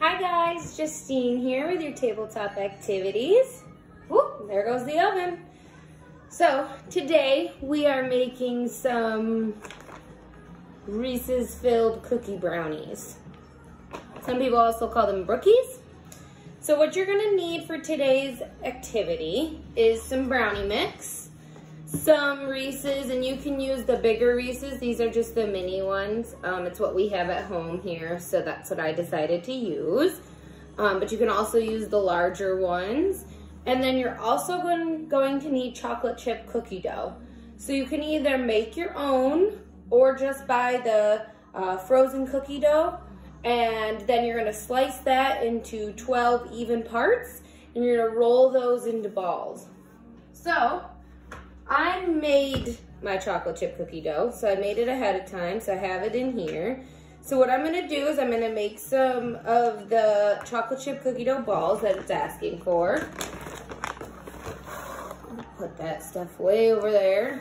Hi guys, Justine here with your tabletop activities. Whoop, there goes the oven. So today we are making some Reese's filled cookie brownies. Some people also call them Brookies. So what you're gonna need for today's activity is some brownie mix, some Reese's, and you can use the bigger Reese's. These are just the mini ones. It's what we have at home here, so that's what I decided to use. But you can also use the larger ones. And then you're also going to need chocolate chip cookie dough. So you can either make your own or just buy the frozen cookie dough. And then you're gonna slice that into 12 even parts, and you're gonna roll those into balls. So, I made my chocolate chip cookie dough, so I made it ahead of time, so I have it in here. So what I'm gonna do is I'm gonna make some of the chocolate chip cookie dough balls that it's asking for. Put that stuff way over there.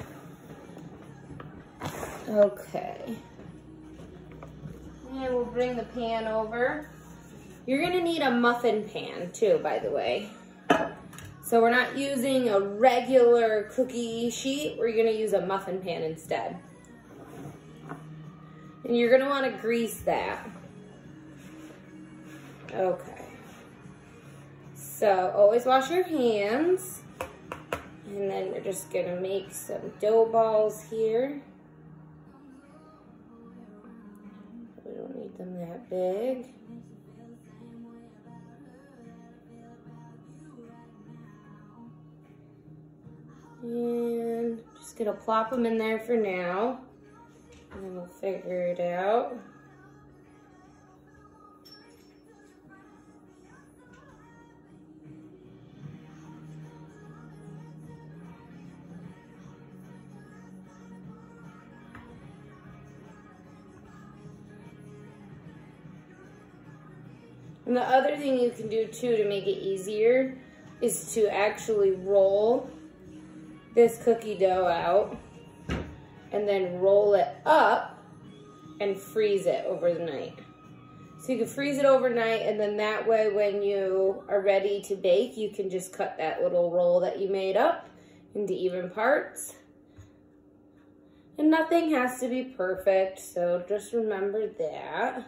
Okay. And we'll bring the pan over. You're gonna need a muffin pan too, by the way. So we're not using a regular cookie sheet, we're gonna use a muffin pan instead. And you're gonna wanna grease that. Okay. So always wash your hands. And then we're just gonna make some dough balls here. We don't need them that big. And just gonna plop them in there for now. And then we'll figure it out. And the other thing you can do too to make it easier is to actually roll this cookie dough out and then roll it up and freeze it overnight. So you can freeze it overnight, and then that way when you are ready to bake, you can just cut that little roll that you made up into even parts. And nothing has to be perfect, so just remember that.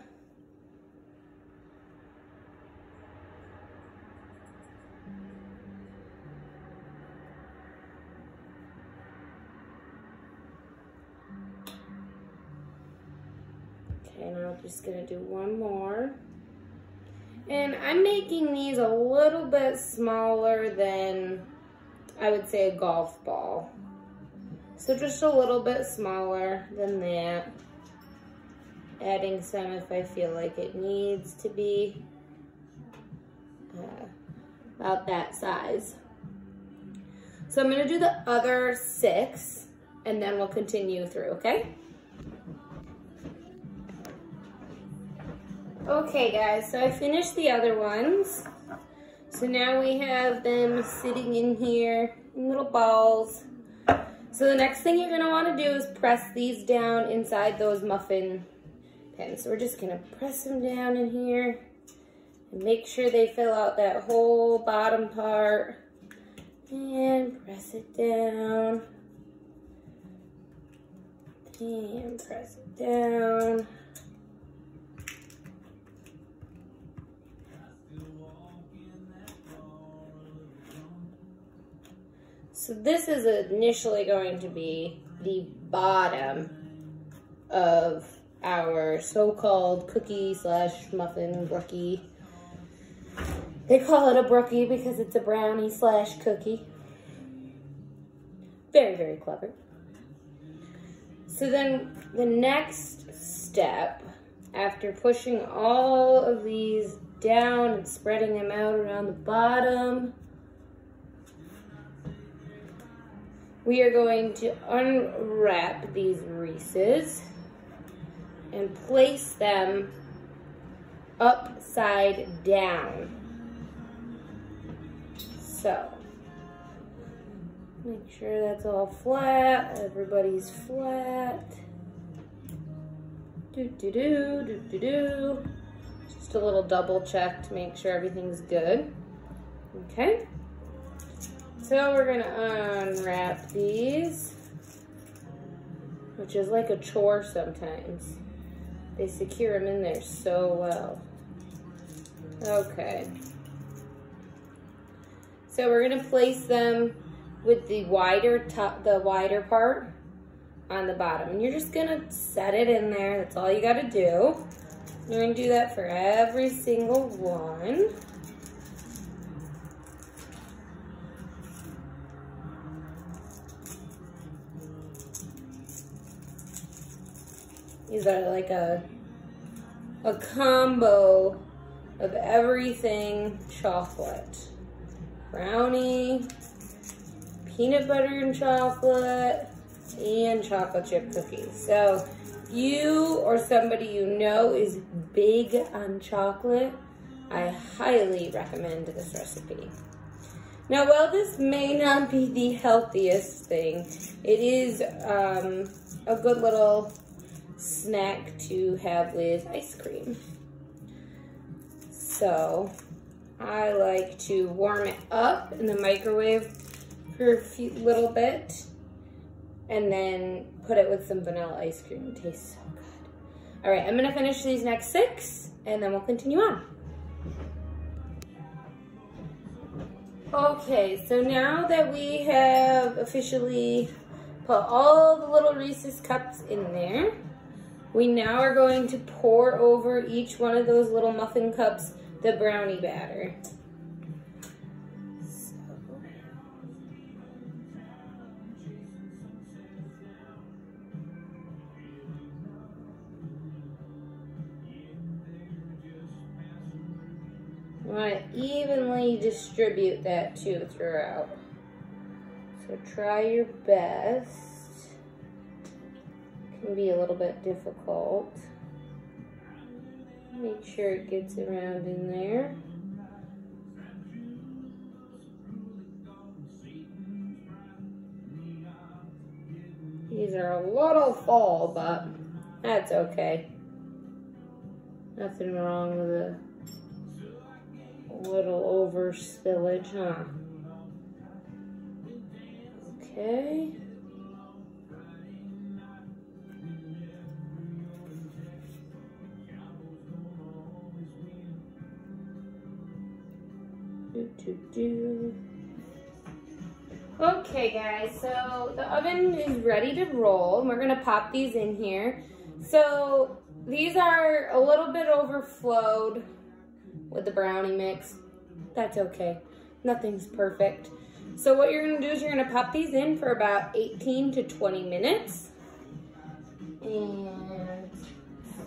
And I'm just gonna do one more. And I'm making these a little bit smaller than, I would say, a golf ball. So just a little bit smaller than that. Adding some if I feel like it needs to be about that size. So I'm gonna do the other 6 and then we'll continue through, okay? Okay guys, so I finished the other ones. So now we have them sitting in here in little balls. So the next thing you're gonna wanna do is press these down inside those muffin pans. So we're just gonna press them down in here and make sure they fill out that whole bottom part. And press it down. And press it down. So this is initially going to be the bottom of our so-called cookie / muffin brookie. They call it a brookie because it's a brownie / cookie. Very, very clever. So then the next step, after pushing all of these down and spreading them out around the bottom, we are going to unwrap these Reese's and place them upside down. So, make sure that's all flat, everybody's flat. Do-do-do, do-do-do. Just a little double check to make sure everything's good. Okay. So we're gonna unwrap these, which is like a chore sometimes. They secure them in there so well. Okay. So we're gonna place them with the wider part on the bottom. And you're just gonna set it in there. That's all you gotta do. You're gonna do that for every single one. These are like a combo of everything chocolate. Brownie, peanut butter and chocolate, and chocolate chip cookies. So if you or somebody you know is big on chocolate, I highly recommend this recipe. Now, while this may not be the healthiest thing, it is a good little snack to have with ice cream. So I like to warm it up in the microwave for a little bit and then put it with some vanilla ice cream. It tastes so good. All right, I'm gonna finish these next 6 and then we'll continue on. Okay, so now that we have officially put all the little Reese's cups in there, we now are going to pour over each one of those little muffin cups the brownie batter. You want to evenly distribute that too throughout. So try your best. It can be a little bit difficult. Make sure it gets around in there. These are a little full, but that's okay. Nothing wrong with a little over spillage, huh? Okay. Okay guys, so the oven is ready to roll and we're gonna pop these in here. So these are a little bit overflowed with the brownie mix. That's okay, nothing's perfect. So what you're gonna do is you're gonna pop these in for about 18 to 20 minutes. And let's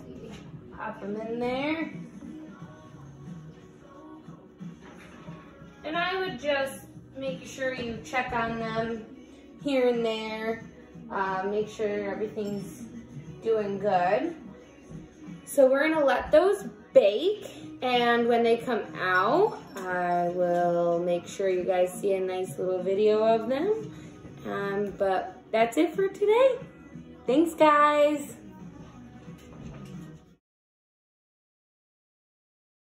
see, pop them in there. And I would just make sure you check on them here and there. Make sure everything's doing good. So we're gonna let those bake, and when they come out, I will make sure you guys see a nice little video of them. But that's it for today. Thanks, guys.